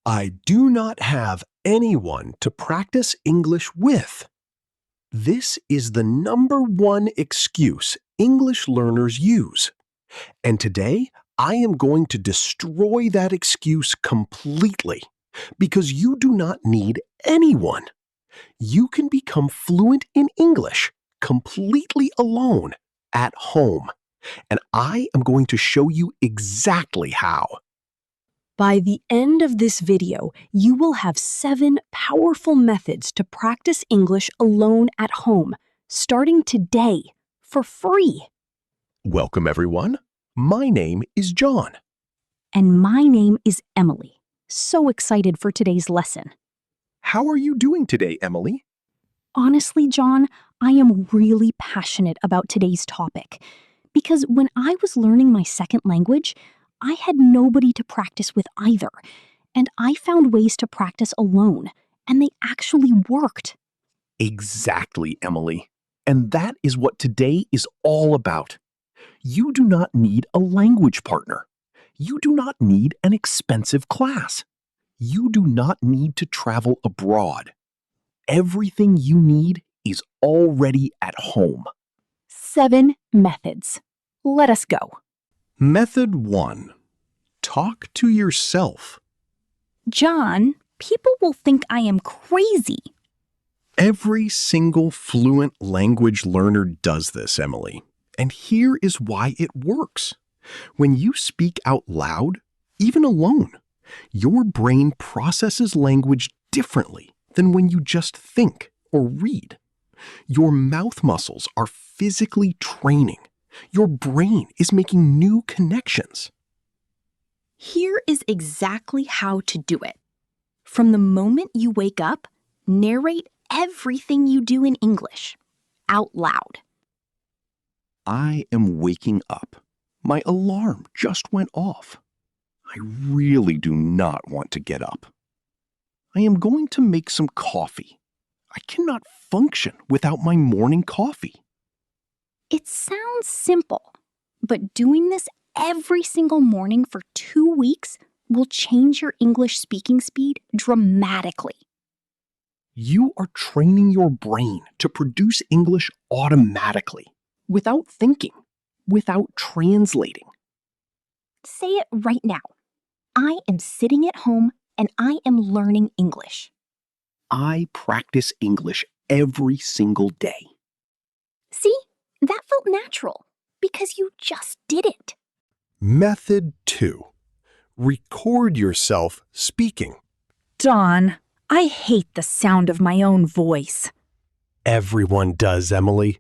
I do not have anyone to practice English with. This is the number one excuse English learners use. And today, I am going to destroy that excuse completely because you do not need anyone. You can become fluent in English completely alone at home. And I am going to show you exactly how. By the end of this video, you will have 7 powerful methods to practice English alone at home, starting today, for free. Welcome, everyone. My name is John. And my name is Emily. So excited for today's lesson. How are you doing today, Emily? Honestly, John, I am really passionate about today's topic. Because when I was learning my second language, I had nobody to practice with either, and I found ways to practice alone, and they actually worked. Exactly, Emily. And that is what today is all about. You do not need a language partner. You do not need an expensive class. You do not need to travel abroad. Everything you need is already at home. 7 methods. Let us go. Method 1. Talk to yourself. John, people will think I am crazy. Every single fluent language learner does this, Emily. And here is why it works. When you speak out loud, even alone, your brain processes language differently than when you just think or read. Your mouth muscles are physically training. Your brain is making new connections. Here is exactly how to do it. From the moment you wake up, narrate everything you do in English, out loud. I am waking up. My alarm just went off. I really do not want to get up. I am going to make some coffee. I cannot function without my morning coffee. It sounds simple, but doing this every single morning for 2 weeks will change your English speaking speed dramatically. You are training your brain to produce English automatically, without thinking, without translating. Say it right now. I am sitting at home and I am learning English. I practice English every single day. See, that felt natural because you just did it. Method 2. Record yourself speaking. Dawn, I hate the sound of my own voice. Everyone does, Emily.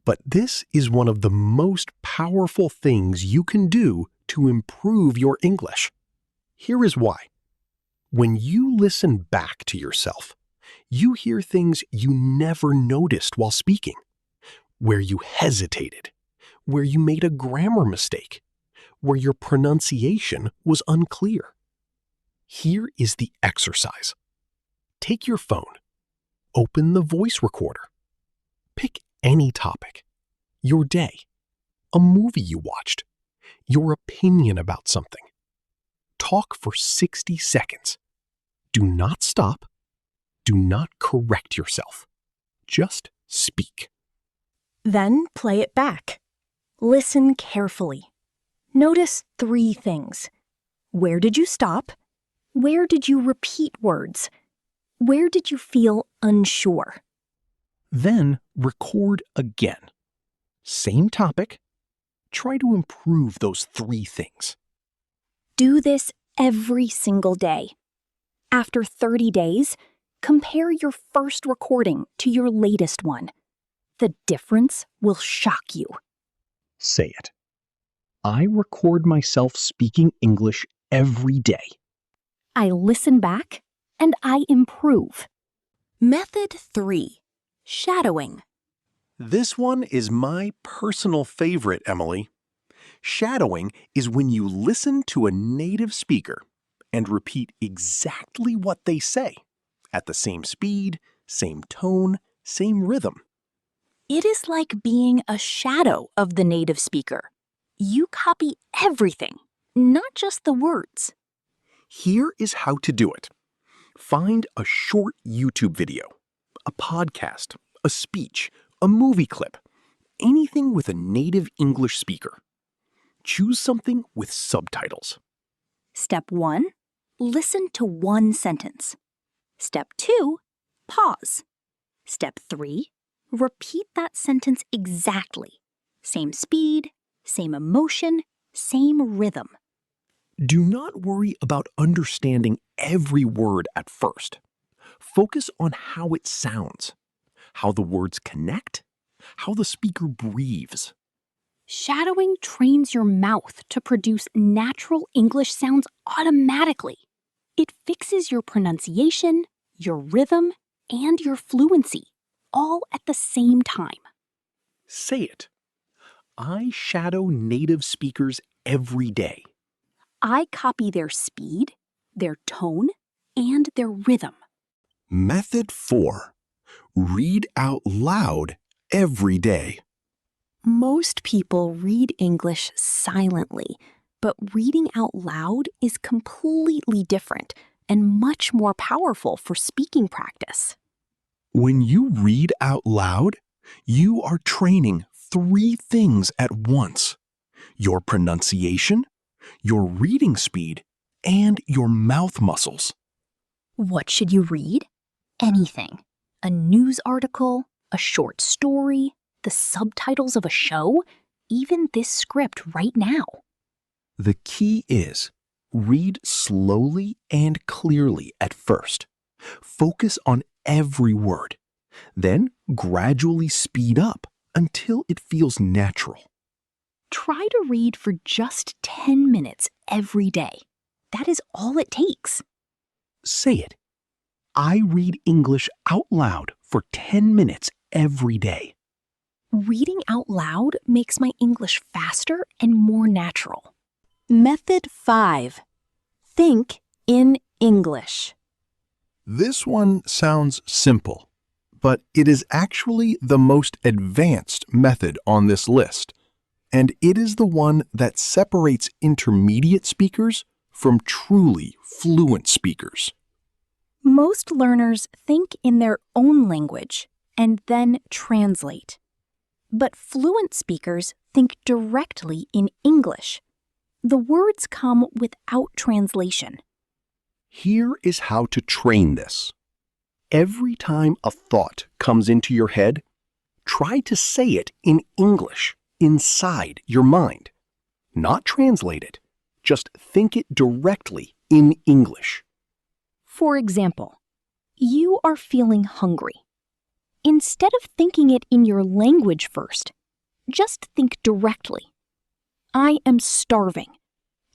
But this is one of the most powerful things you can do to improve your English. Here is why. When you listen back to yourself, you hear things you never noticed while speaking, where you hesitated, where you made a grammar mistake, where your pronunciation was unclear. Here is the exercise. Take your phone, open the voice recorder, pick any topic, your day, a movie you watched, your opinion about something. Talk for 60 seconds. Do not stop. Do not correct yourself. Just speak. Then play it back. Listen carefully. Notice 3 things. Where did you stop? Where did you repeat words? Where did you feel unsure? Then record again. Same topic. Try to improve those 3 things. Do this every single day. After 30 days, compare your first recording to your latest one. The difference will shock you. Say it. I record myself speaking English every day. I listen back and I improve. Method 3. Shadowing. This one is my personal favorite, Emily. Shadowing is when you listen to a native speaker and repeat exactly what they say at the same speed, same tone, same rhythm. It is like being a shadow of the native speaker. You copy everything, not just the words. Here is how to do it. Find a short YouTube video, a podcast, a speech, a movie clip, anything with a native English speaker. Choose something with subtitles. Step 1. Listen to one sentence. Step 2. Pause. Step 3. Repeat that sentence exactly. Same speed, same emotion, same rhythm. Do not worry about understanding every word at first. Focus on how it sounds, how the words connect, how the speaker breathes. Shadowing trains your mouth to produce natural English sounds automatically. It fixes your pronunciation, your rhythm, and your fluency, all at the same time. Say it. I shadow native speakers every day. I copy their speed, their tone, and their rhythm. Method 4. Read out loud every day. Most people read English silently, but reading out loud is completely different and much more powerful for speaking practice. When you read out loud, you are training 3 things at once: your pronunciation, your reading speed, and your mouth muscles. What should you read? Anything. A news article, a short story, the subtitles of a show, even this script right now. The key is read slowly and clearly at first. Focus on every word. Then gradually speed up until it feels natural. Try to read for just 10 minutes every day. That is all it takes. Say it. I read English out loud for 10 minutes every day. Reading out loud makes my English faster and more natural. Method 5. Think in English. This one sounds simple, but it is actually the most advanced method on this list, and it is the one that separates intermediate speakers from truly fluent speakers. Most learners think in their own language and then translate. But fluent speakers think directly in English. The words come without translation. Here is how to train this. Every time a thought comes into your head, try to say it in English inside your mind. Not translate it, just think it directly in English. For example, you are feeling hungry. Instead of thinking it in your language first, just think directly. I am starving.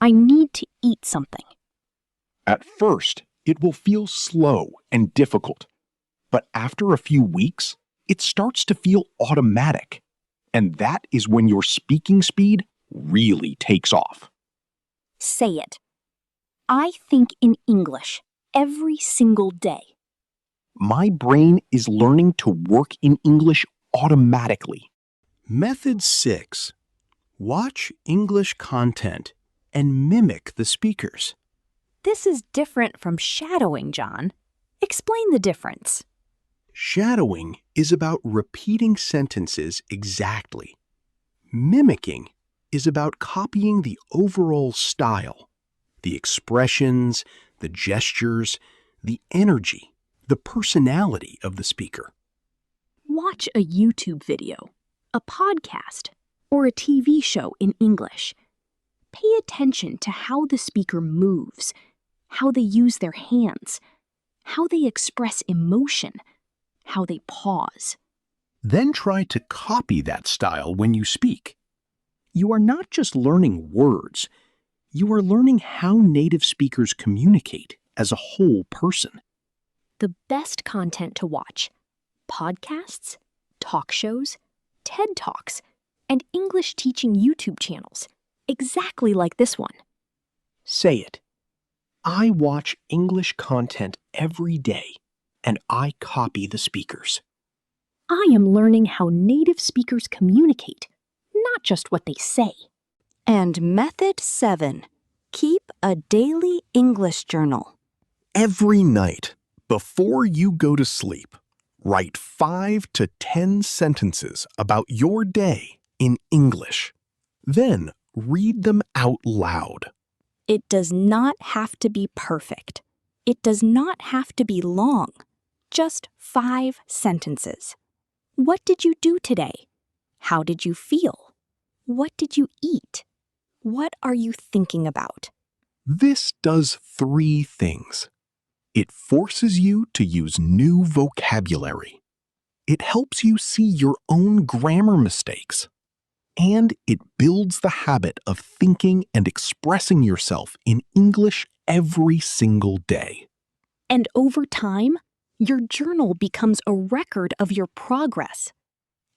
I need to eat something. At first, it will feel slow and difficult, but after a few weeks, it starts to feel automatic, and that is when your speaking speed really takes off. Say it. I think in English every single day. My brain is learning to work in English automatically. Method 6. Watch English content and mimic the speakers. This is different from shadowing, John. Explain the difference. Shadowing is about repeating sentences exactly. Mimicking is about copying the overall style, the expressions, the gestures, the energy, the personality of the speaker. Watch a YouTube video, a podcast, or a TV show in English. Pay attention to how the speaker moves, how they use their hands, how they express emotion, how they pause. Then try to copy that style when you speak. You are not just learning words, you are learning how native speakers communicate as a whole person. The best content to watch: podcasts, talk shows, TED Talks, and English teaching YouTube channels, exactly like this one. Say it. I watch English content every day, and I copy the speakers. I am learning how native speakers communicate, not just what they say. And method 7. Keep a daily English journal. Every night, before you go to sleep, write 5 to 10 sentences about your day in English. Then read them out loud. It does not have to be perfect. It does not have to be long. Just 5 sentences. What did you do today? How did you feel? What did you eat? What are you thinking about? This does 3 things. It forces you to use new vocabulary. It helps you see your own grammar mistakes. And it builds the habit of thinking and expressing yourself in English every single day. And over time, your journal becomes a record of your progress.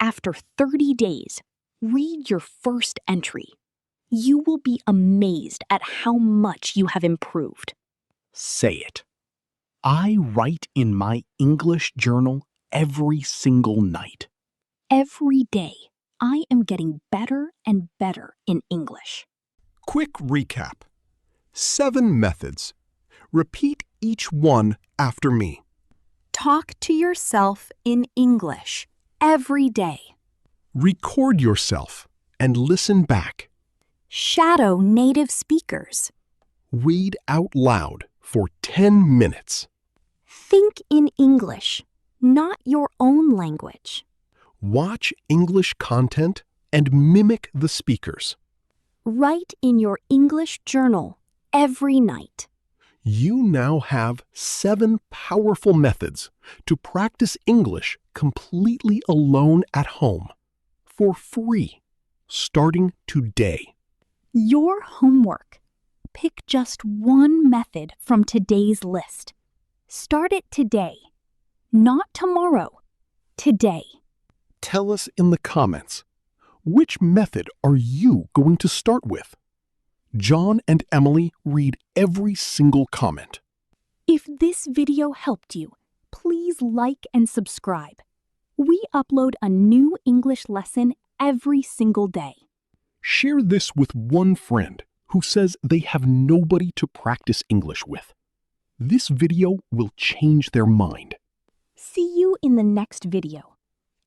After 30 days, read your first entry. You will be amazed at how much you have improved. Say it. I write in my English journal every single night. Every day, I am getting better and better in English. Quick recap. 7 methods. Repeat each one after me. Talk to yourself in English every day. Record yourself and listen back. Shadow native speakers. Read out loud for 10 minutes. Think in English, not your own language. Watch English content and mimic the speakers. Write in your English journal every night. You now have 7 powerful methods to practice English completely alone at home, for free, starting today. Your homework. Pick just one method from today's list. Start it today. Not tomorrow. Today. Tell us in the comments, which method are you going to start with? John and Emily read every single comment. If this video helped you, please like and subscribe. We upload a new English lesson every single day. Share this with one friend who says they have nobody to practice English with. This video will change their mind. See you in the next video.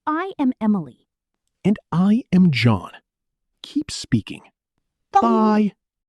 I am Emily. And I am John. Keep speaking. Bye.